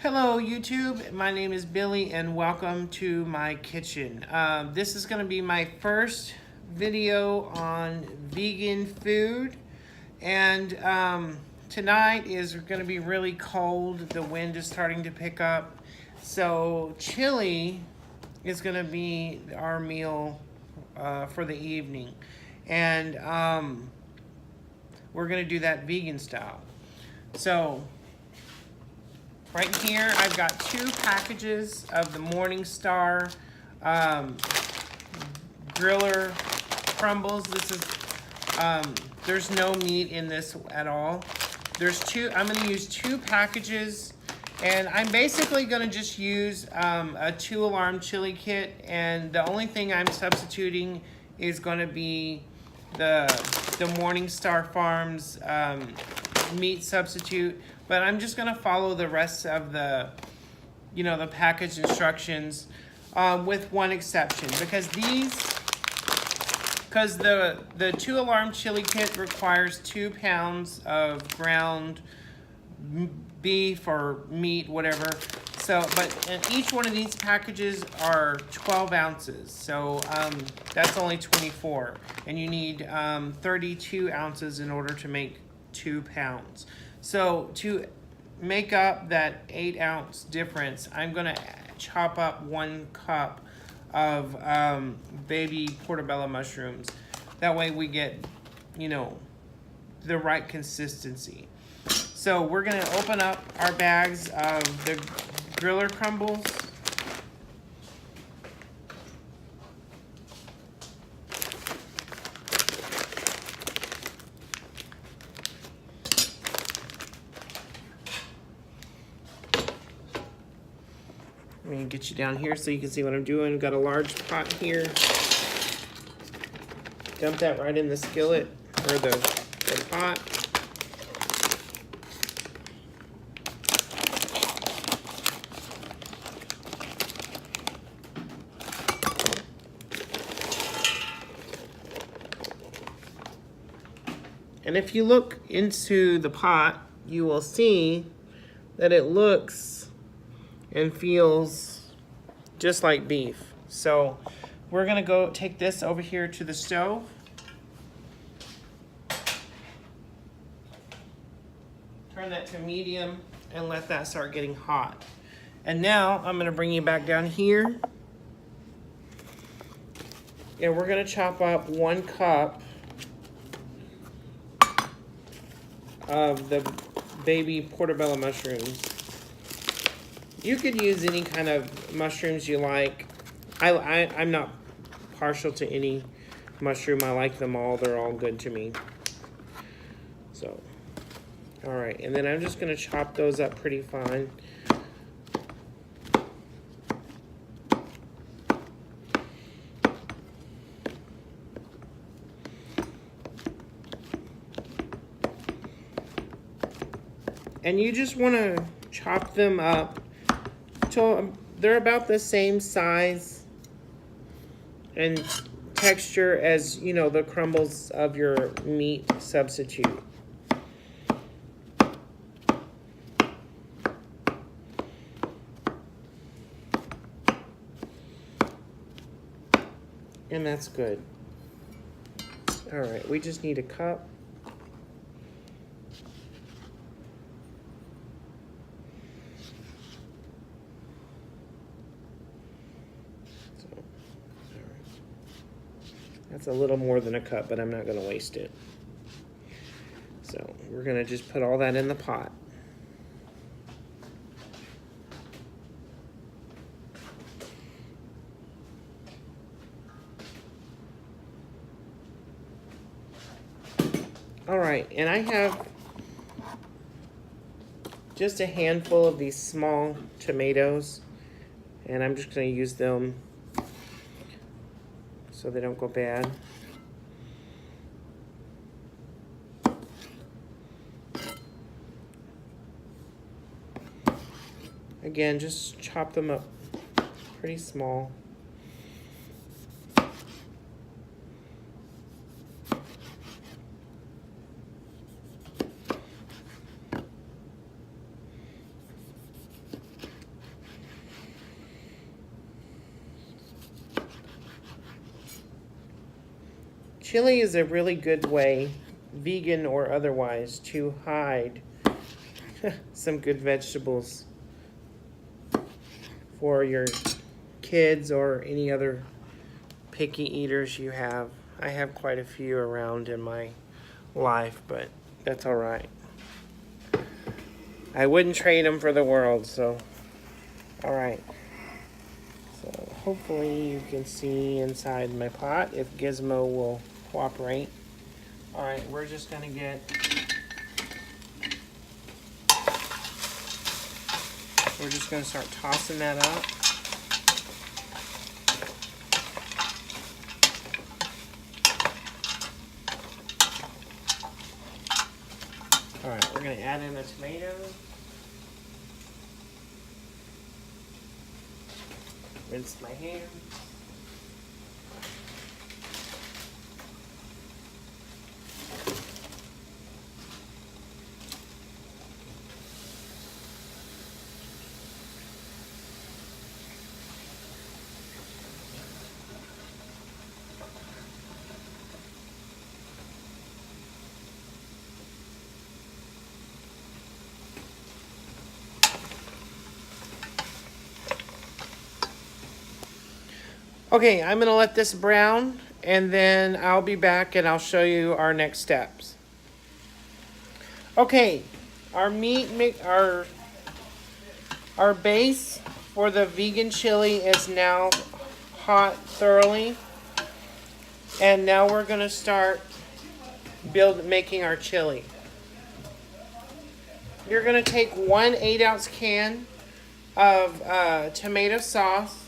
Hello YouTube, my name is Billy and welcome to my kitchen. This is going to be my first video on vegan food, and tonight is going to be really cold. The wind is starting to pick up, so chili is going to be our meal for the evening, and we're going to do that vegan style. So right here, I've got 2 packages of the Morningstar griller crumbles. This is, there's no meat in this at all. I'm gonna use 2 packages, and I'm basically gonna just use a 2-alarm chili kit, and the only thing I'm substituting is gonna be the Morningstar Farms meat substitute. But I'm just gonna follow the rest of the package instructions with one exception, because the 2-alarm chili kit requires 2 pounds of ground beef or meat, whatever. So, and each one of these packages are 12 ounces. So that's only 24, and you need 32 ounces in order to make 2 pounds. So to make up that 8-ounce difference, I'm gonna chop up 1 cup of baby portobello mushrooms. That way we get, the right consistency. So we're gonna open up our bags of the griller crumbles. Let me get you down here so you can see what I'm doing. Got a large pot here. Dump that right in the skillet, or the pot. And if you look into the pot, you will see that it looks and feels just like beef. So we're gonna go take this over here to the stove. Turn that to medium and let that start getting hot. And now I'm gonna bring you back down here. And we're gonna chop up 1 cup of the baby portobello mushrooms. You could use any kind of mushrooms you like. I'm not partial to any mushroom. I like them all. They're all good to me. So, all right. And then I'm just going to chop those up pretty fine. And you just want to chop them up till they're about the same size and texture as, the crumbles of your meat substitute. And that's good. All right, we just need a cup. That's a little more than a cup, but I'm not going to waste it. So we're going to just put all that in the pot. All right, and I have just a handful of these small tomatoes, and I'm just going to use them so they don't go bad. Again, just chop them up pretty small. Chili is a really good way, vegan or otherwise, to hide some good vegetables for your kids or any other picky eaters you have. I have quite a few around in my life, but that's all right. I wouldn't trade them for the world, so all right. So hopefully you can see inside my pot if Gizmo will cooperate. All right, we're just gonna start tossing that up. All right, we're gonna add in the tomato. Rinse my hands. Okay, I'm gonna let this brown and then I'll be back and I'll show you our next steps. Okay, our our base for the vegan chili is now hot thoroughly. And now we're gonna start making our chili. You're gonna take 1 8-ounce can of tomato sauce.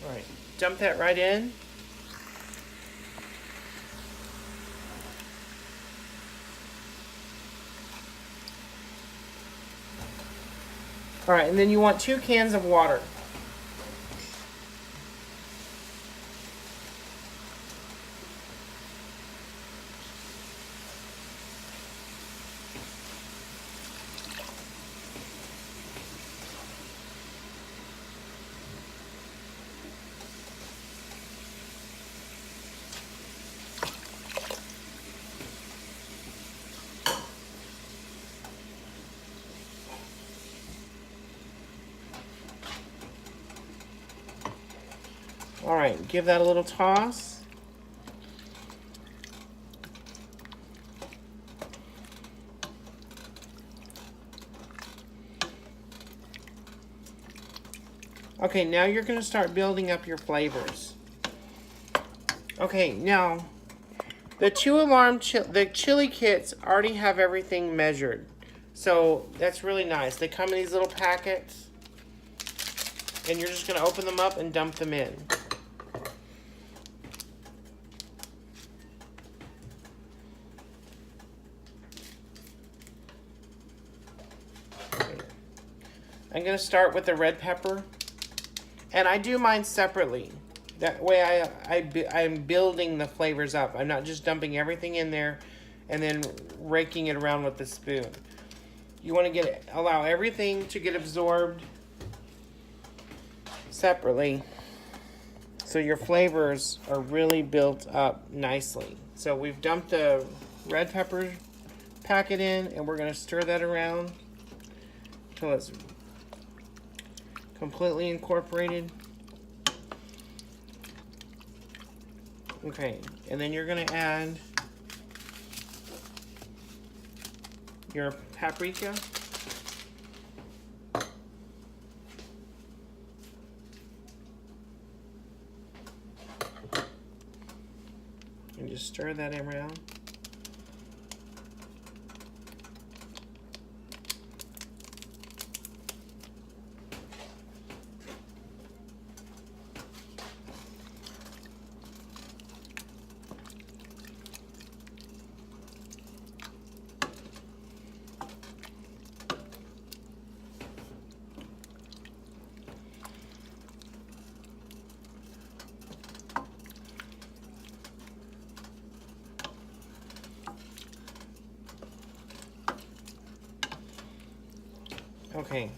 All right, dump that right in. All right, and then you want 2 cans of water. All right, give that a little toss. Okay, now you're going to start building up your flavors. Okay, now the 2-alarm the chili kits already have everything measured. So that's really nice. They come in these little packets and you're just going to open them up and dump them in. I'm going to start with the red pepper, and I do mine separately. That way I'm building the flavors up. I'm not just dumping everything in there and then raking it around with the spoon. You want to allow everything to get absorbed separately so your flavors are really built up nicely. So we've dumped the red pepper packet in, and we're going to stir that around until it's completely incorporated. Okay, and then you're going to add your paprika. And just stir that around. Okay.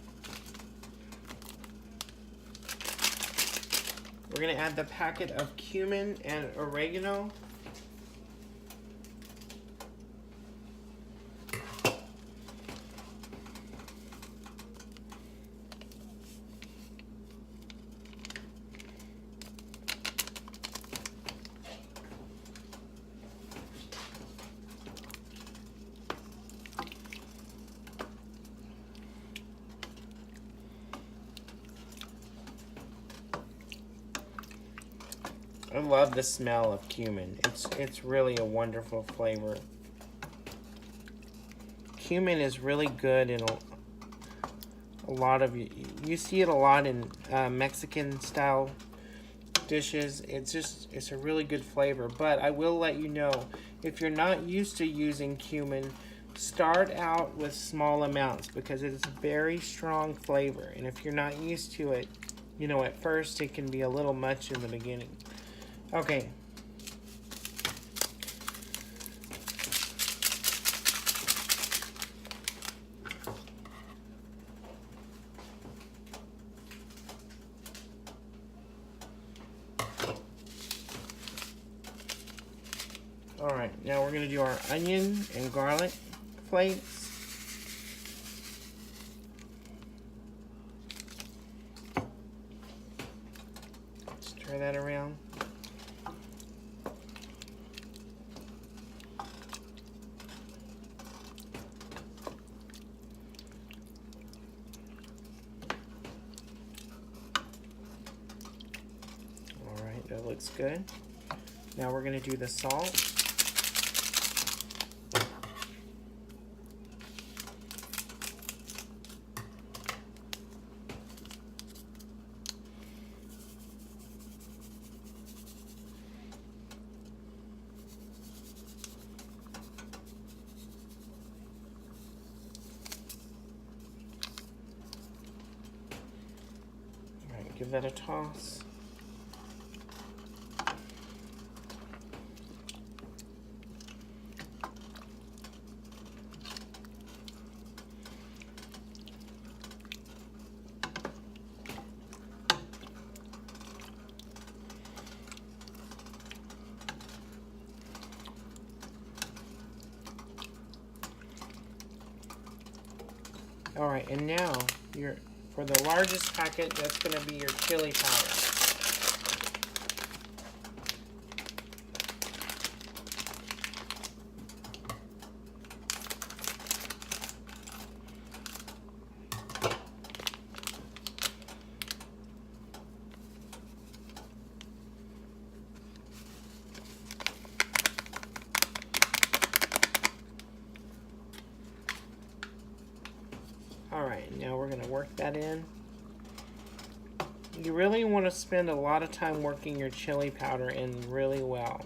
We're gonna add the packet of cumin and oregano. I love the smell of cumin. It's really a wonderful flavor. Cumin is really good in a lot of, you see it a lot in Mexican style dishes. It's a really good flavor. But I will let you know, if you're not used to using cumin, start out with small amounts because it is a very strong flavor. And if you're not used to it, you know, at first it can be a little much in the beginning. Okay. All right, now we're gonna do our onion and garlic flakes. Stir that around. All right, that looks good. Now we're gonna do the salt. Give that a toss. All right, and now for the largest packet, that's going to be your chili powder. All right, now we're going to work that in. You really want to spend a lot of time working your chili powder in really well,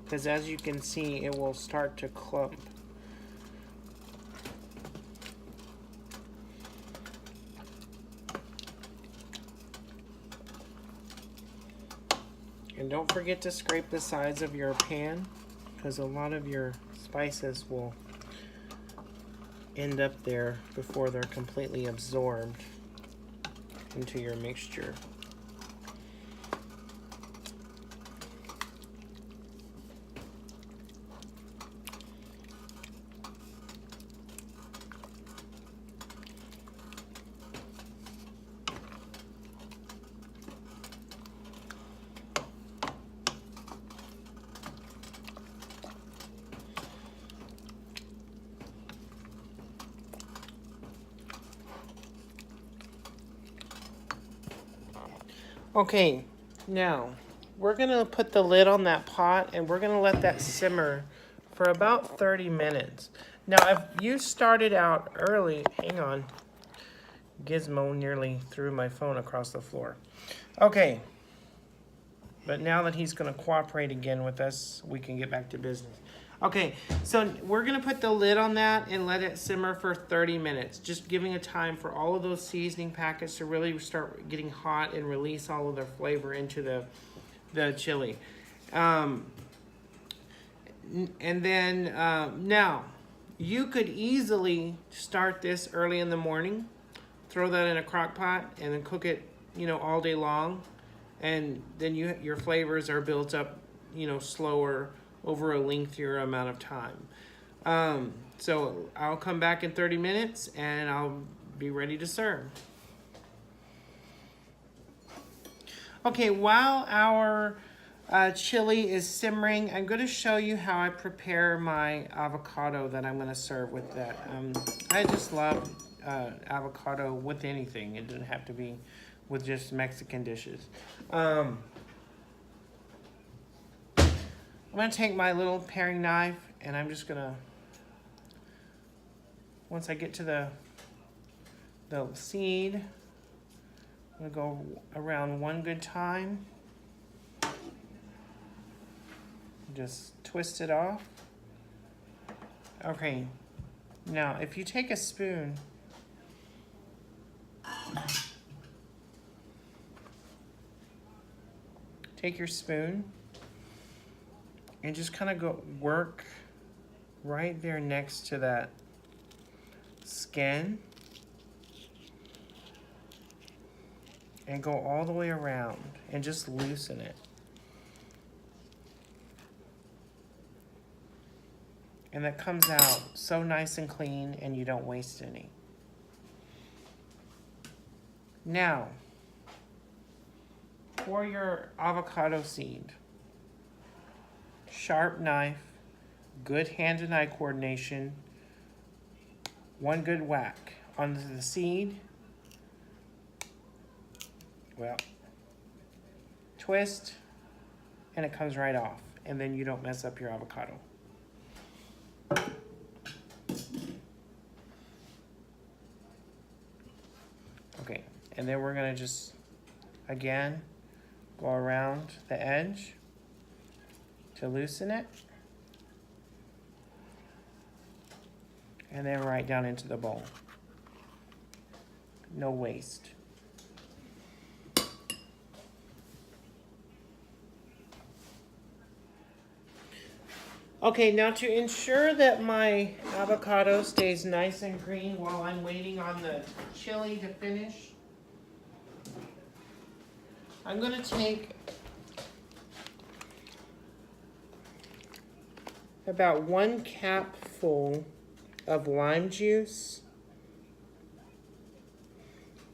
because as you can see, it will start to clump. And don't forget to scrape the sides of your pan, because a lot of your spices will end up there before they're completely absorbed into your mixture. Okay, now we're gonna put the lid on that pot and we're gonna let that simmer for about 30 minutes. Now, if you started out early, hang on, Gizmo nearly threw my phone across the floor. Okay, but now that he's gonna cooperate again with us, we can get back to business. Okay, so we're gonna put the lid on that and let it simmer for 30 minutes, just giving a time for all of those seasoning packets to really start getting hot and release all of their flavor into the chili. And then now, you could easily start this early in the morning, throw that in a crock pot and then cook it, you know, all day long. And then your flavors are built up, you know, slower over a lengthier amount of time. So I'll come back in 30 minutes and I'll be ready to serve. Okay, while our chili is simmering, I'm going to show you how I prepare my avocado that I'm going to serve with that. I just love avocado with anything. It doesn't have to be with just Mexican dishes. I'm going to take my little paring knife and I'm just going to, once I get to the seed, I'm going to go around one good time. Just twist it off. Okay, now if you take a spoon, take your spoon and just kind of go work right there next to that skin and go all the way around and just loosen it. And that comes out so nice and clean and you don't waste any. Now, for your avocado seed, sharp knife, good hand and eye coordination, one good whack onto the seed. Well, twist, and it comes right off, and then you don't mess up your avocado. Okay, and then we're gonna just, again, go around the edge to loosen it. And then right down into the bowl. No waste. Okay, now to ensure that my avocado stays nice and green while I'm waiting on the chili to finish, I'm going to take about 1 capful of lime juice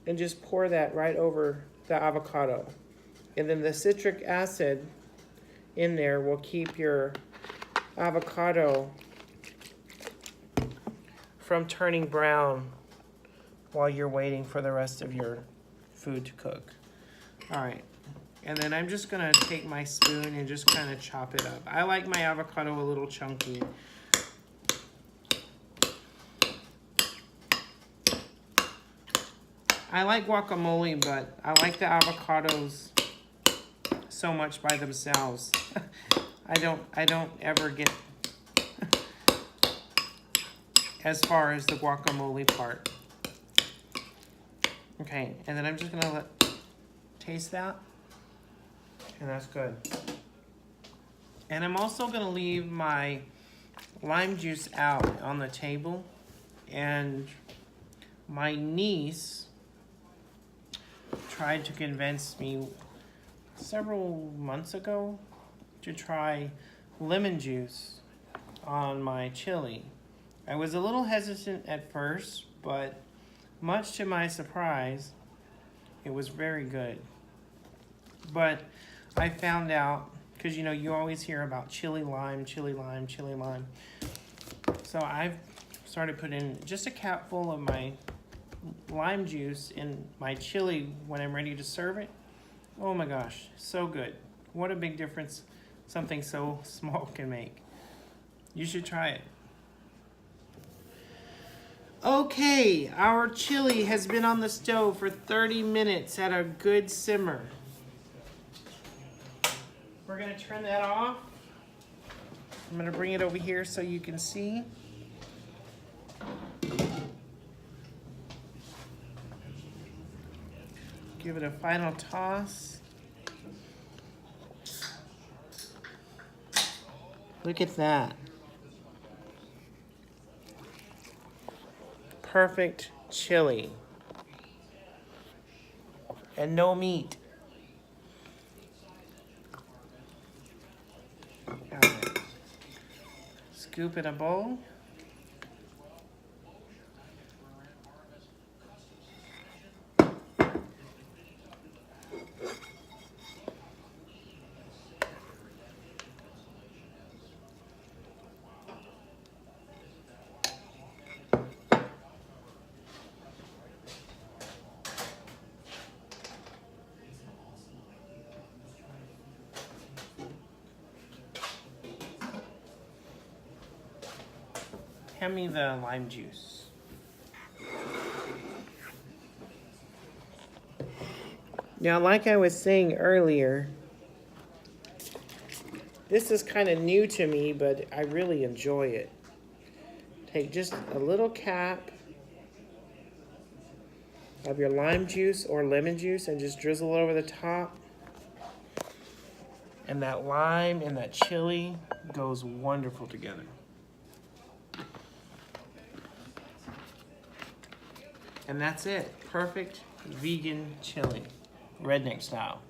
and just pour that right over the avocado. And then the citric acid in there will keep your avocado from turning brown while you're waiting for the rest of your food to cook. All right, and then I'm just gonna take my spoon and just kind of chop it up. I like my avocado a little chunky. I like guacamole, but I like the avocados so much by themselves. I don't ever get as far as the guacamole part. Okay, and then I'm just gonna taste that, and that's good. And I'm also gonna leave my lime juice out on the table, and my niece tried to convince me several months ago to try lemon juice on my chili. I was a little hesitant at first, but much to my surprise, it was very good. But I found out, because you know, you always hear about chili lime, chili lime, chili lime. So I've started putting just a capful of my lime juice in my chili when I'm ready to serve it. Oh my gosh, so good. What a big difference something so small can make. You should try it. Okay, our chili has been on the stove for 30 minutes at a good simmer. We're gonna turn that off. I'm gonna bring it over here so you can see. Give it a final toss. Look at that. Perfect chili. and no meat. Got it. Scoop in a bowl. Hand me the lime juice. Now, like I was saying earlier, this is kind of new to me, but I really enjoy it. Take just a little cap of your lime juice or lemon juice and just drizzle over the top. And that lime and that chili goes wonderful together. And that's it. Perfect vegan chili, redneck style.